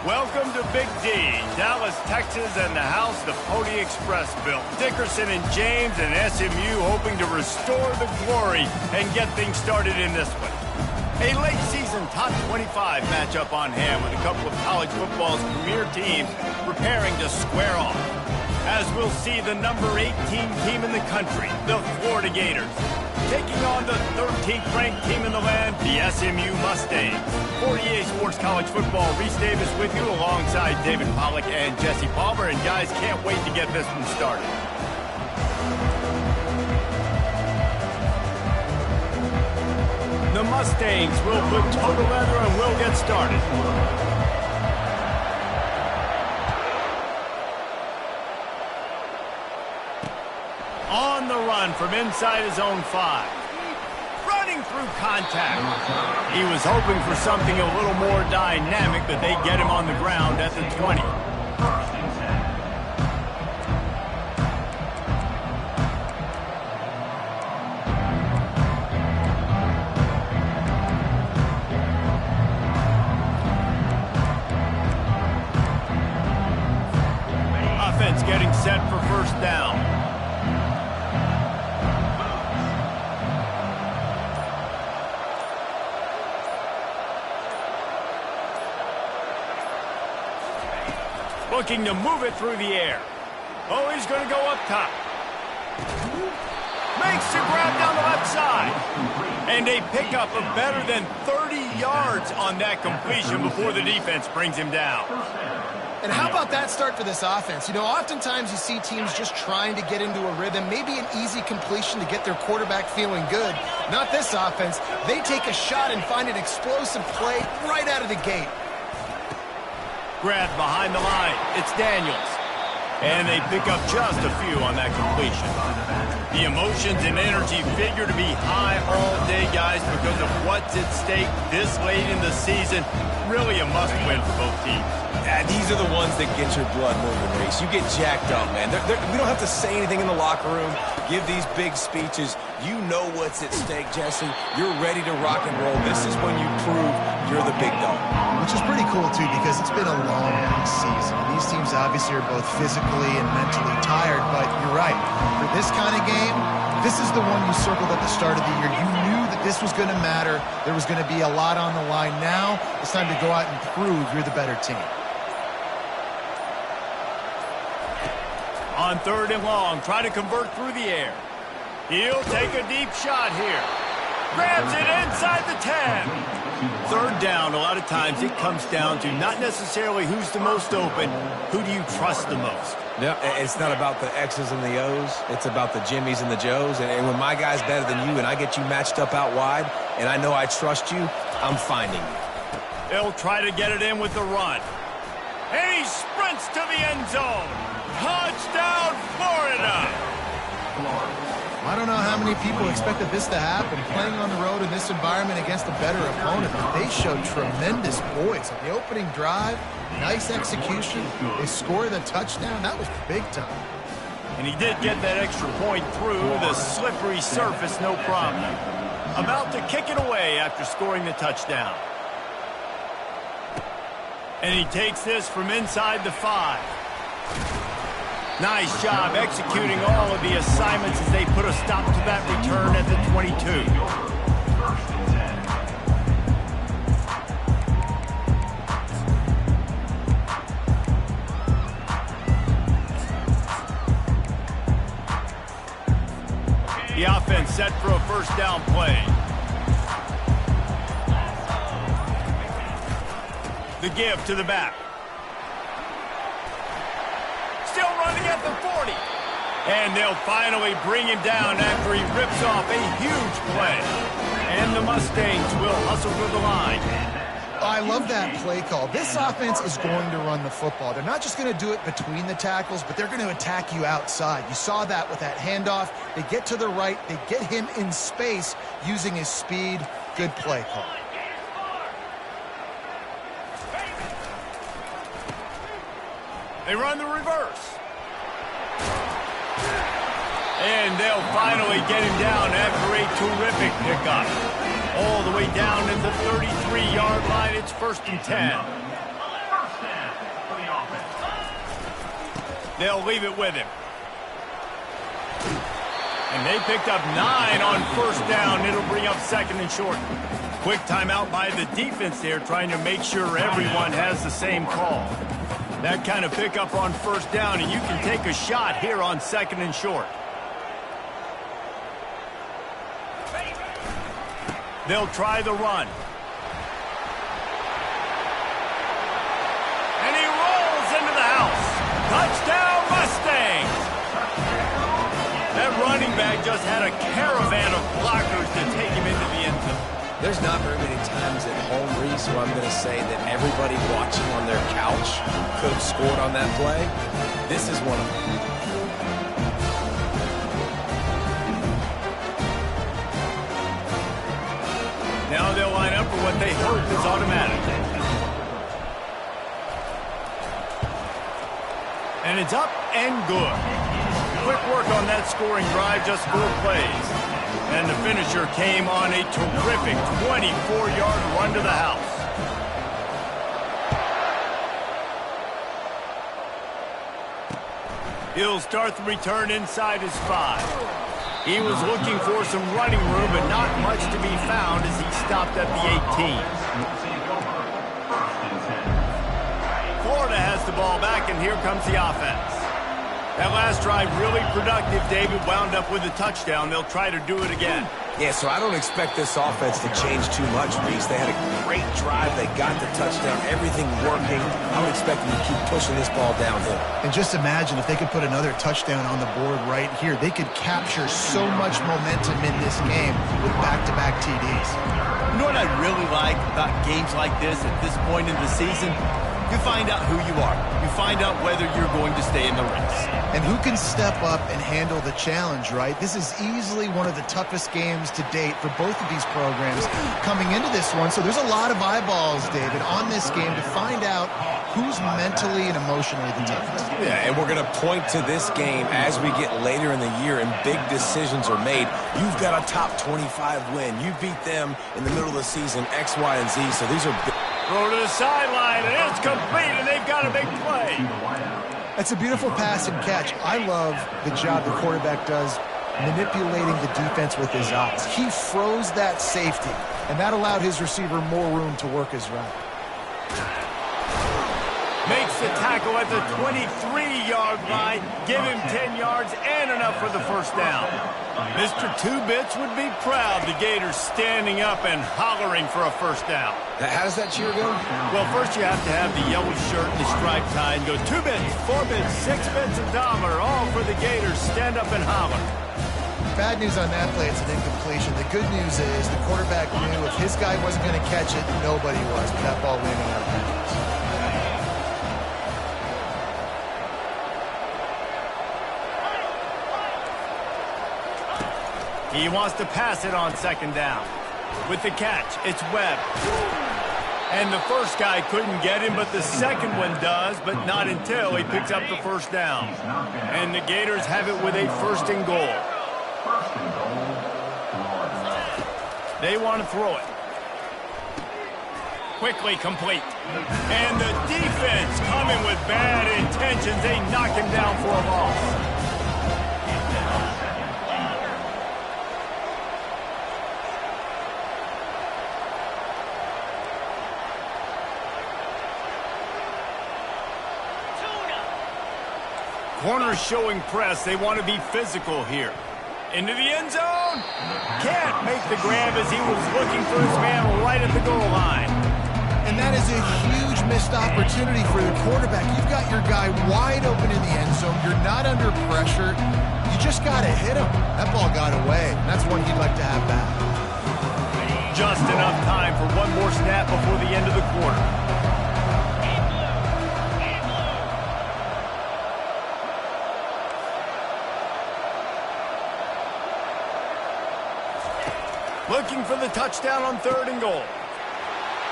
Welcome to Big D, Dallas, Texas, and the house the Pony Express built. Dickerson and James and SMU hoping to restore the glory and get things started in this one. A late-season top 25 matchup on hand with a couple of college football's premier teams preparing to square off. As we'll see the number 18 team in the country, the Florida Gators, taking on the 13th ranked team in the land, the SMU Mustangs. 48 Sports College Football, Reese Davis with you alongside David Pollack and Jesse Palmer. And guys, can't wait to get this one started. The Mustangs will put toe to leather and we'll get started. On the run from inside his own 5. Running through contact. He was hoping for something a little more dynamic, but they get him on the ground at the 20. Offense getting set for first down. Looking to move it through the air. Oh, he's going to go up top. Makes the grab down the left side. And a pickup of better than 30 yards on that completion before the defense brings him down. And how about that start for this offense? You know, oftentimes you see teams just trying to get into a rhythm, maybe an easy completion to get their quarterback feeling good. Not this offense. They take a shot and find an explosive play right out of the gate. Grabbed behind the line. It's Daniels. And they pick up just a few on that completion. The emotions and energy figure to be high all day, guys, because of what's at stake this late in the season. Really a must-win for both teams. These are the ones that get your blood moving, Reese. You get jacked up, man. We don't have to say anything in the locker room, give these big speeches. You know what's at stake, Jesse. You're ready to rock and roll. This is when you prove you're the big dog. Which is pretty cool, too, because it's been a long season. And these teams obviously are both physically and mentally tired, but you're right. For this kind of game, this is the one you circled at the start of the year. You knew that this was going to matter. There was going to be a lot on the line. Now it's time to go out and prove you're the better team. On 3rd and long, try to convert through the air. He'll take a deep shot here. Grabs it inside the 10. 3rd down, a lot of times it comes down to not necessarily who's the most open, who do you trust the most? Yeah, it's not about the X's and the O's. It's about the Jimmies and the Joes. And when my guy's better than you and I get you matched up out wide and I know I trust you, I'm finding you. They'll try to get it in with the run. And he sprints to the end zone. Touchdown, Florida! I don't know how many people expected this to happen, playing on the road in this environment against a better opponent, but they showed tremendous poise. On the opening drive, nice execution. They scored a touchdown. That was big time. And he did get that extra point through the slippery surface, no problem. About to kick it away after scoring the touchdown. And he takes this from inside the 5. Nice job executing all of the assignments as they put a stop to that return at the 22. The offense set for a first down play. The give to the back. Still running at the 40. And they'll finally bring him down after he rips off a huge play. And the Mustangs will hustle to the line. I love that play call. This offense is going to run the football. They're not just going to do it between the tackles, but they're going to attack you outside. You saw that with that handoff. They get to the right. They get him in space using his speed. Good play call. They run the reverse. And they'll finally get him down after a terrific pickup. All the way down at the 33-yard line. It's 1st and 10. They'll leave it with him. And they picked up 9 on first down. It'll bring up second and short. Quick timeout by the defense there, trying to make sure everyone has the same call. That kind of pickup on first down, and you can take a shot here on second and short. They'll try the run. And he rolls into the house. Touchdown, Mustangs! That running back just had a caravan of blockers to take him into the end zone. There's not very many times at home, Reese, where I'm going to say that everybody watching on their couch could have scored on that play. This is one of them. Now they'll line up for what they hope is automatic. And it's up and good. Quick work on that scoring drive, just 4 plays. And the finisher came on a terrific 24-yard run to the house. He'll start the return inside his 5. He was looking for some running room, but not much to be found as he stopped at the 18. Florida has the ball back, and here comes the offense. That last drive really productive. David wound up with a touchdown. They'll try to do it again. Yeah, so I don't expect this offense to change too much, Reese. They had a great drive. They got the touchdown. Everything working. I would expect them to keep pushing this ball downhill. And just imagine if they could put another touchdown on the board right here. They could capture so much momentum in this game with back-to-back TDs. You know what I really like about games like this at this point in the season? You find out who you are. You find out whether you're going to stay in the race. And who can step up and handle the challenge, right? This is easily one of the toughest games to date for both of these programs coming into this one. So there's a lot of eyeballs, David, on this game to find out who's mentally and emotionally the toughest. Yeah, and we're going to point to this game as we get later in the year and big decisions are made. You've got a top 25 win. You beat them in the middle of the season, X, Y, and Z. So these are big. Throw to the sideline, and it's complete, and they've got a big play. That's a beautiful pass and catch. I love the job the quarterback does manipulating the defense with his eyes. He froze that safety, and that allowed his receiver more room to work his route. Makes the tackle at the 23-yard line. Give him 10 yards and enough for the first down. Mr. Two-Bits would be proud. The Gators standing up and hollering for a first down. How does that cheer go? Well, first you have to have the yellow shirt and the striped tie and go 2 bits, 4 bits, 6 bits, $1, all for the Gators. Stand up and holler. Bad news on that play, it's an incompletion. The good news is the quarterback knew if his guy wasn't going to catch it, nobody was, with that ball landing out of bounds. He wants to pass it on second down. With the catch, it's Webb. And the first guy couldn't get him, but the second one does, but not until he picks up the first down. And the Gators have it with a first and goal. They want to throw it. Quickly complete. And the defense coming with bad intentions. They knock him down for a loss. Corners showing press. They want to be physical here. Into the end zone. Can't make the grab as he was looking for his man right at the goal line. And that is a huge missed opportunity for the quarterback. You've got your guy wide open in the end zone. You're not under pressure. You just got to hit him. That ball got away. And that's one he'd like to have back. Just enough time for one more snap before the end of the quarter. Looking for the touchdown on third and goal.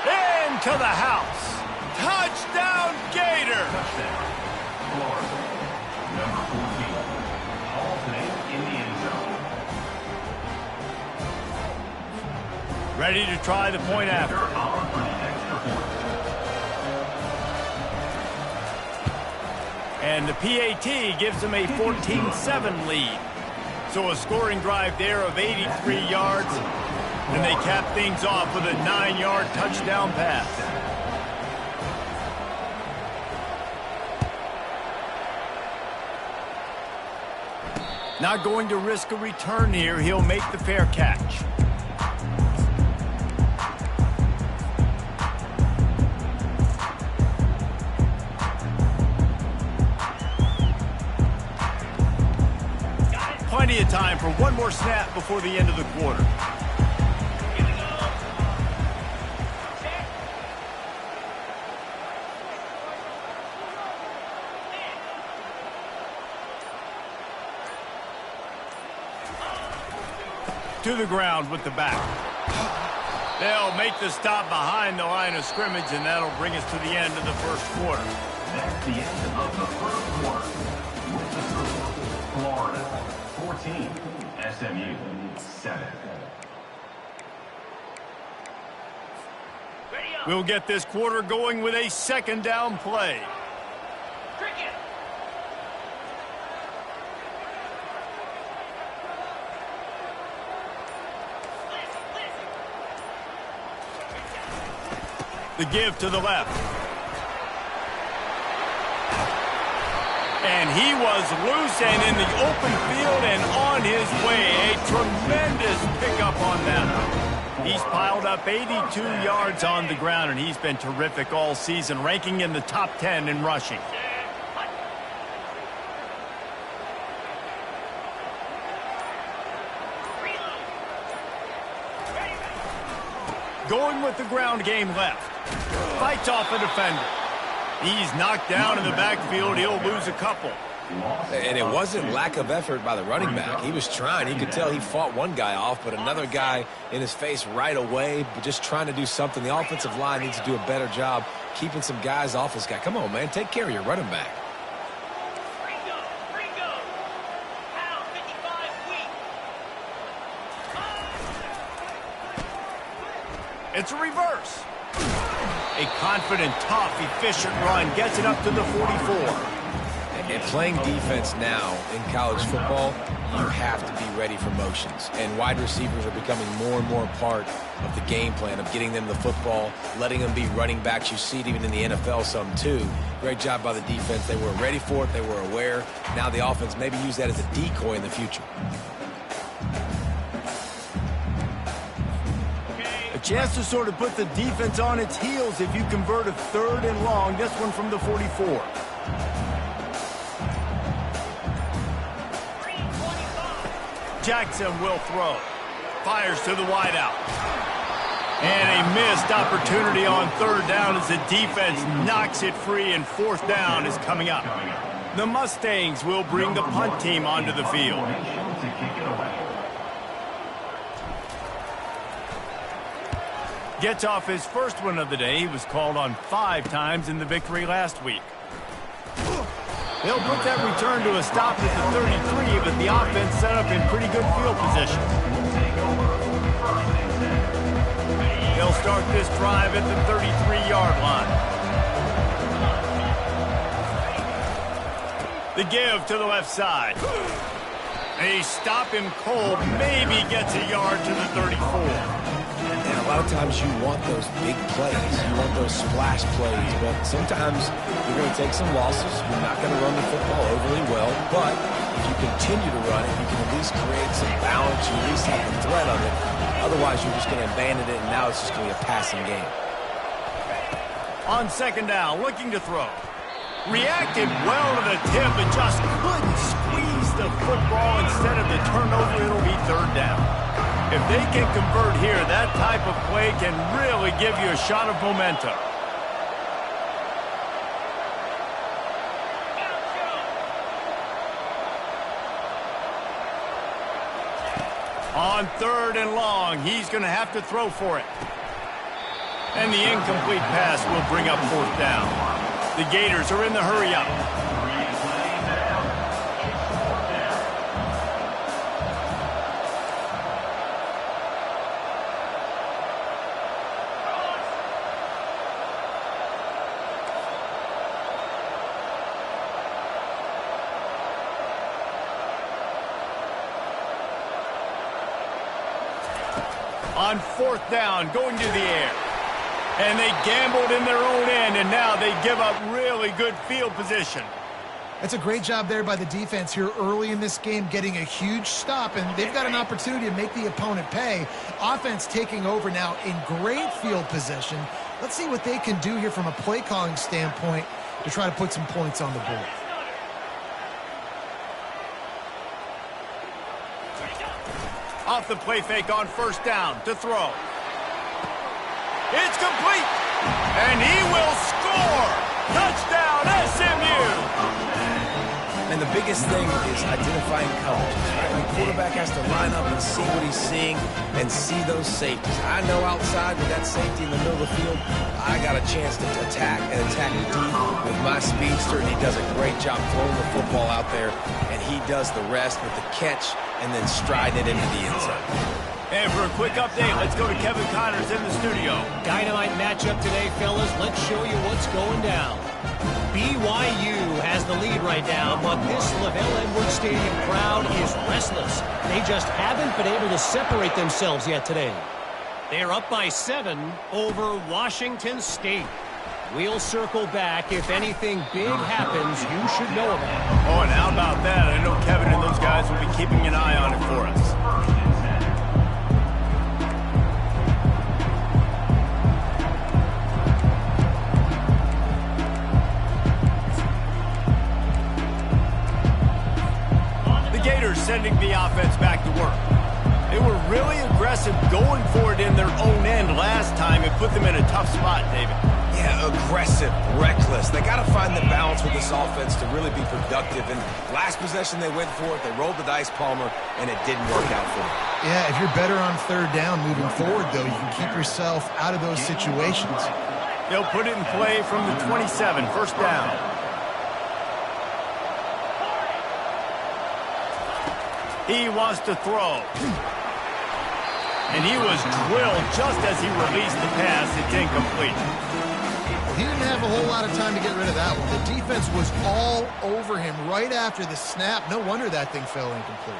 Into the house. Touchdown, Gator. Number 14. Alternate in the end zone. Ready to try the point after. And the PAT gives them a 14-7 lead. So a scoring drive there of 83 yards, and they cap things off with a 9-yard touchdown pass. Not going to risk a return here. He'll make the fair catch. Plenty of time for one more snap before the end of the quarter. To the ground with the back. They'll make the stop behind the line of scrimmage, and that'll bring us to the end of the first quarter. That's the end of the first quarter. With the score, Florida 14, SMU 7. We'll get this quarter going with a second down play. The give to the left. And he was loose and in the open field and on his way. A tremendous pickup on that. He's piled up 82 yards on the ground, and he's been terrific all season, ranking in the top 10 in rushing. Going with the ground game left. Fights off a defender. He's knocked down in the backfield. He'll lose a couple. And it wasn't lack of effort by the running back. He was trying. You could tell he fought one guy off, but another guy in his face right away, but just trying to do something. The offensive line needs to do a better job keeping some guys off this guy. Come on, man. Take care of your running back. It's a reverse. A confident, tough, efficient run gets it up to the 44. And playing defense now in college football, you have to be ready for motions. And wide receivers are becoming more and more a part of the game plan of getting them the football, letting them be running backs. You see it even in the NFL some too. Great job by the defense. They were ready for it. They were aware. Now the offense maybe use that as a decoy in the future. Chance to sort of put the defense on its heels if you convert a 3rd and long. This one from the 44. Jackson will throw. Fires to the wideout. And a missed opportunity on 3rd down as the defense knocks it free, and 4th down is coming up. The Mustangs will bring the punt team onto the field. Gets off his first one of the day. He was called on 5 times in the victory last week. They'll put that return to a stop at the 33, but the offense set up in pretty good field position. They'll start this drive at the 33-yard line. The give to the left side. They stop him cold, maybe gets a yard to the 34. And a lot of times you want those big plays. You want those splash plays. But sometimes you're going to take some losses. You're not going to run the football overly well. But if you continue to run it, you can at least create some balance. You at least have the threat of it. Otherwise, you're just going to abandon it, and now it's just going to be a passing game. On 2nd down, looking to throw. Reacted well to the tip and just couldn't squeeze the football. Instead of the turnover, it'll be 3rd down. If they can convert here, that type of play can really give you a shot of momentum. On 3rd and long, he's going to have to throw for it. And the incomplete pass will bring up 4th down. The Gators are in the hurry-up. on 4th down, going to the air. And they gambled in their own end, and now they give up really good field position. That's a great job there by the defense here early in this game, getting a huge stop, and they've got an opportunity to make the opponent pay. Offense taking over now in great field position. Let's see what they can do here from a play calling standpoint to try to put some points on the board. Off the play fake on 1st down to throw. It's complete, and he will score. Touchdown, SMU. And the biggest thing is identifying coverages, right? The quarterback has to line up and see what he's seeing and see those safeties. I know outside with that safety in the middle of the field, I got a chance to attack deep with my speedster, and he does a great job throwing the football out there, and he does the rest with the catch and then stride it into the end zone. And for a quick update, let's go to Kevin Connors in the studio. Dynamite matchup today, fellas. Let's show you what's going down. BYU has the lead right now, but this LaVelle Edwards Stadium crowd is restless. They just haven't been able to separate themselves yet today. They're up by 7 over Washington State. We'll circle back. If anything big happens, you should know about it. Oh, and how about that? I know Kevin and those guys will be keeping an eye on it for us. Sending the offense back to work. They were really aggressive going for it in their own end last time. It put them in a tough spot, David. Yeah, aggressive, reckless. They got to find the balance with this offense to really be productive. And last possession they went for it. They rolled the dice, Palmer, and it didn't work out for them. Yeah, if you're better on 3rd down moving forward, though, you can keep yourself out of those situations. They'll put it in play from the 27, 1st down. He wants to throw. And he was drilled just as he released the pass. It's incomplete. He didn't have a whole lot of time to get rid of that one. The defense was all over him right after the snap. No wonder that thing fell incomplete.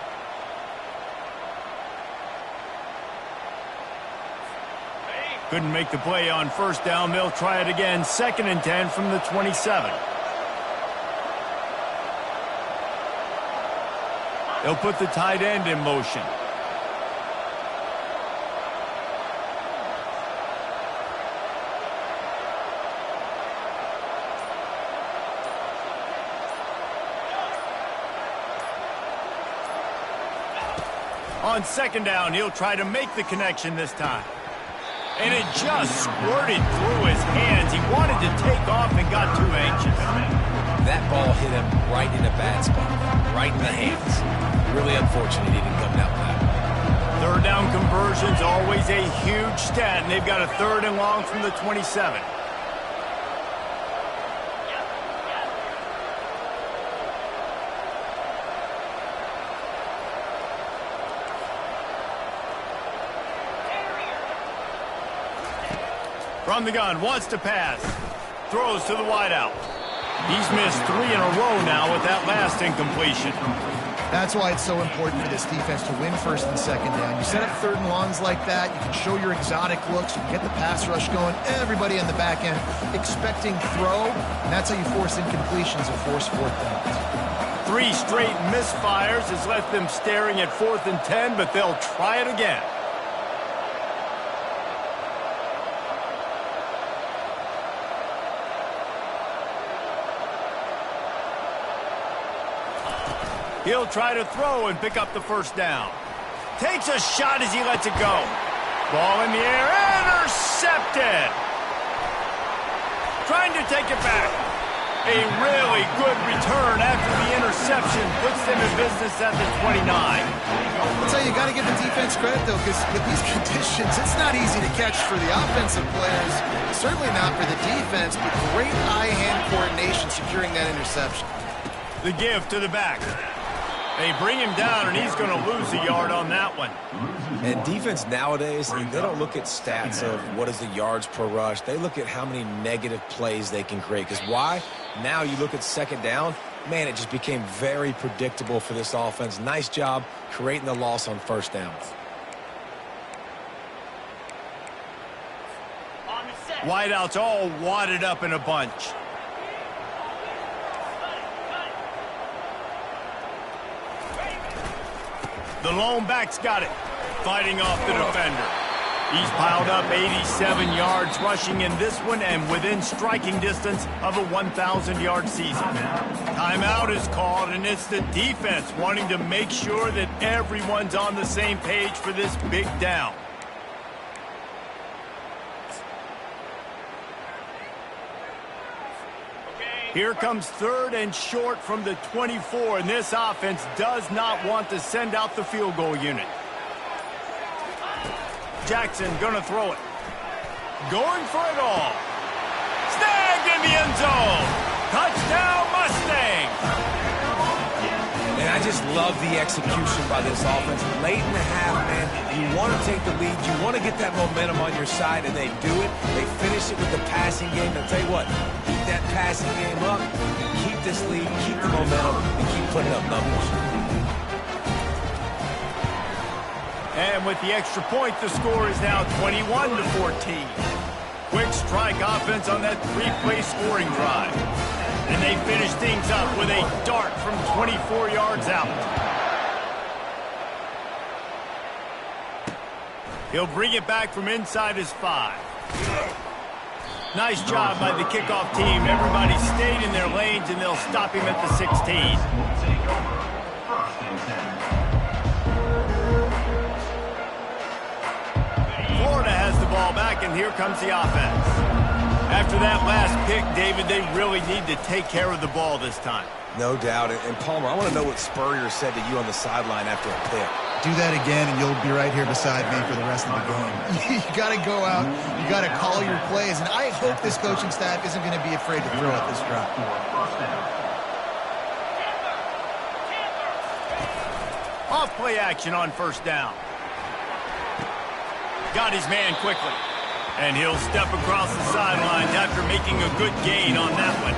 Couldn't make the play on 1st down. They'll try it again. 2nd and 10 from the 27. They'll put the tight end in motion. On 2nd down, he'll try to make the connection this time. And it just squirted through his hands. He wanted to take off and got too anxious. That ball hit him right in a bad spot, right in the hands. Really unfortunate he didn't come down with that. 3rd down conversion's always a huge stat, and they've got a 3rd and long from the 27. From the gun, wants to pass. Throws to the wideout. He's missed 3 in a row now with that last incompletion. That's why it's so important for this defense to win 1st and 2nd down. You set up 3rd and longs like that, you can show your exotic looks, you can get the pass rush going, everybody on the back end expecting throw, and that's how you force incompletions and force 4th downs. 3 straight misfires has left them staring at 4th and 10, but they'll try it again. He'll try to throw and pick up the 1st down. Takes a shot as he lets it go. Ball in the air, intercepted. Trying to take it back. A really good return after the interception puts them in business at the 29. I'll tell you, you got to give the defense credit, though, because with these conditions, it's not easy to catch for the offensive players. Certainly not for the defense, but great eye-hand coordination securing that interception. The give to the back. They bring him down, and he's going to lose a yard on that one. And defense nowadays, they don't look at stats of what is the yards per rush. They look at how many negative plays they can create. Because why? Now you look at 2nd down, man, it just became very predictable for this offense. Nice job creating the loss on 1st down. Wideouts all wadded up in a bunch. The lone back's got it, fighting off the defender. He's piled up 87 yards rushing in this one and within striking distance of a 1,000-yard season. Timeout is called, and it's the defense wanting to make sure that everyone's on the same page for this big down. Here comes 3rd and short from the 24, and this offense does not want to send out the field goal unit. Jackson gonna throw it. Going for it all. Snagged in the end zone. Touchdown Mustangs. And I just love the execution by this offense. Late in the half, man, you want to take the lead. You want to get that momentum on your side, and they do it. They finish it with the passing game. I'll tell you what, keep that passing game up, keep this lead, keep the momentum, and keep putting up numbers. And with the extra point, the score is now 21-14. Quick strike offense on that 3-play scoring drive. And they finish things up with a dart from 24 yards out. He'll bring it back from inside his 5. Nice job by the kickoff team. Everybody stayed in their lanes, and they'll stop him at the 16. Florida has the ball back, and here comes the offense. After that last pick, David, they really need to take care of the ball this time. No doubt. And Palmer, I want to know what Spurrier said to you on the sideline after a pick. Do that again, and you'll be right here beside me for the rest of the game. You got to go out. You got to call your plays, and I hope this coaching staff isn't going to be afraid to throw at this drop. Off play action on 1st down. Got his man quickly. And he'll step across the sidelines after making a good gain on that one.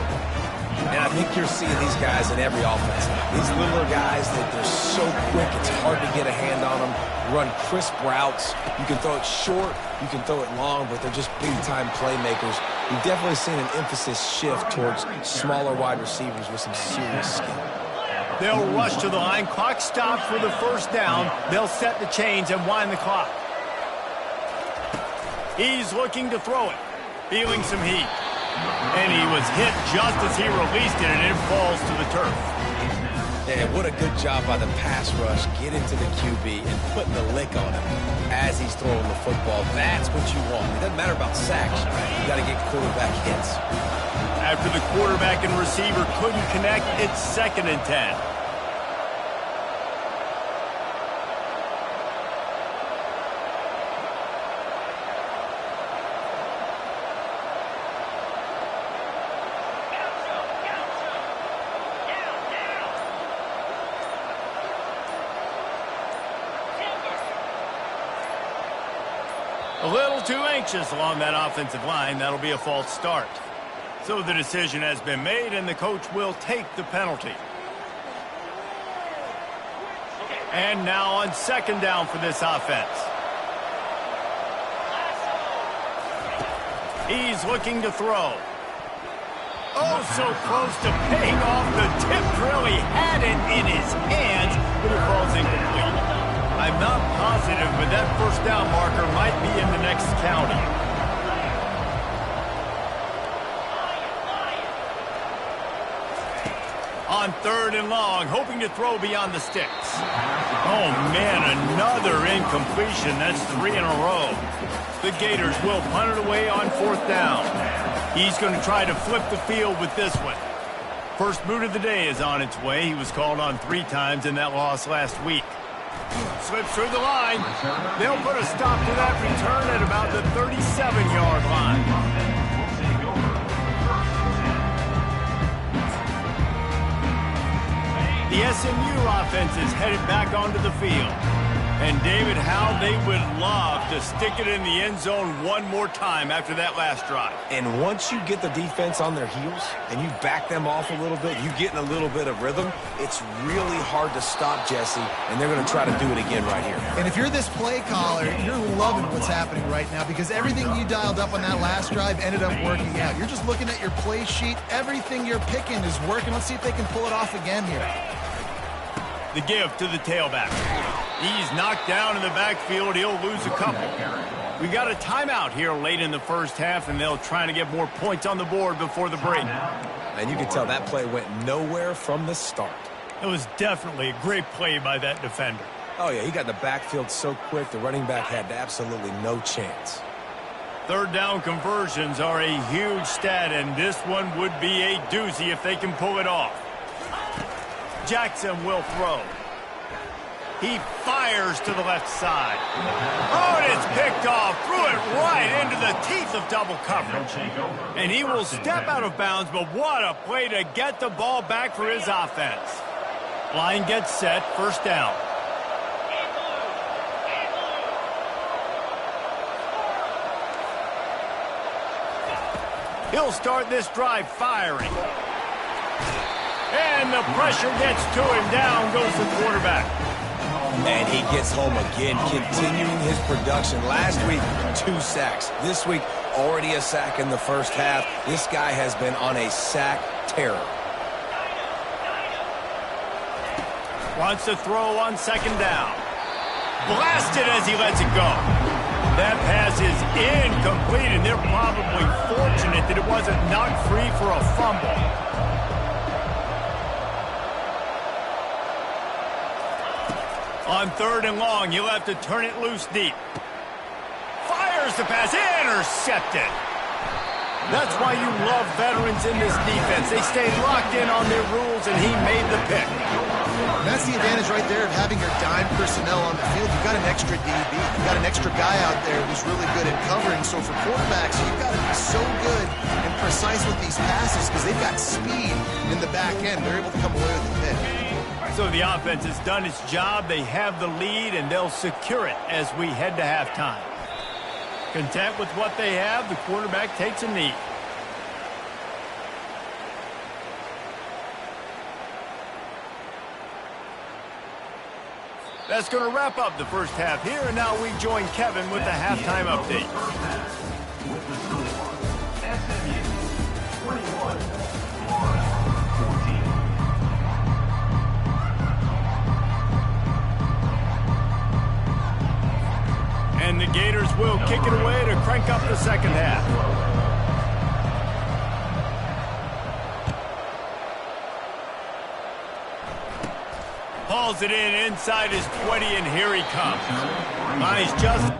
And I think you're seeing these guys in every offense. These littler guys, they're so quick, it's hard to get a hand on them. Run crisp routes. You can throw it short, you can throw it long, but they're just big-time playmakers. We've definitely seen an emphasis shift towards smaller wide receivers with some serious skill. They'll rush to the line. Clock stopped for the 1st down. They'll set the chains and wind the clock. He's looking to throw it, feeling some heat. And he was hit just as he released it, and it falls to the turf. Yeah, what a good job by the pass rush, getting to the QB and putting the lick on him as he's throwing the football. That's what you want. It doesn't matter about sacks. You got to get quarterback hits. After the quarterback and receiver couldn't connect, it's 2nd and 10. A little too anxious along that offensive line. That'll be a false start. So the decision has been made, and the coach will take the penalty. And now on 2nd down for this offense. He's looking to throw. Oh, so close to paying off. The tip drill. He had it in his hands, but it falls incomplete. I'm not positive, but that 1st down marker might be in the next county. On 3rd and long, hoping to throw beyond the sticks. Oh, man, another incompletion. That's 3 in a row. The Gators will punt it away on 4th down. He's going to try to flip the field with this one. First boot of the day is on its way. He was called on 3 times in that loss last week. Slips through the line. They'll put a stop to that return at about the 37-yard line. The SMU offense is headed back onto the field. And, David, how they would love to stick it in the end zone one more time after that last drive. And once you get the defense on their heels and you back them off a little bit, you get in a little bit of rhythm, it's really hard to stop, Jesse, and they're going to try to do it again right here. And if you're this play caller, you're loving what's happening right now because everything you dialed up on that last drive ended up working out. You're just looking at your play sheet. Everything you're picking is working. Let's see if they can pull it off again here. The give to the tailback. He's knocked down in the backfield. He'll lose a couple. We got a timeout here late in the first half, and they'll try to get more points on the board before the break. And you can tell that play went nowhere from the start. It was definitely a great play by that defender. Oh, yeah, he got in the backfield so quick, the running back had absolutely no chance. Third down conversions are a huge stat, and this one would be a doozy if they can pull it off. Jackson will throw. He fires to the left side. Oh, and it's picked off. Threw it right into the teeth of double coverage. And he will step out of bounds, but what a play to get the ball back for his offense. Line gets set, first down. He'll start this drive firing. And the pressure gets to him. Down goes the quarterback. And he gets home again, continuing his production. Last week, 2 sacks. This week, already a sack in the first half. This guy has been on a sack terror. Wants to throw on second down. Blasted as he lets it go. That pass is incomplete, and they're probably fortunate that it wasn't knocked free for a fumble. On third and long, you'll have to turn it loose deep. Fires the pass, intercepted. That's why you love veterans in this defense. They stay locked in on their rules, and he made the pick. That's the advantage right there of having your dime personnel on the field. You've got an extra DB. You've got an extra guy out there who's really good at covering. So for quarterbacks, you've got to be so good and precise with these passes because they've got speed in the back end. They're able to come away with the pick. So the offense has done its job. They have the lead, and they'll secure it as we head to halftime. Content with what they have, the quarterback takes a knee. That's going to wrap up the first half here, and now we join Kevin with the halftime update. With the score, SMU 21, Florida 14. And the Gators will kick it away to crank up the second half. Hauls it in inside his 20, and here he comes. He's just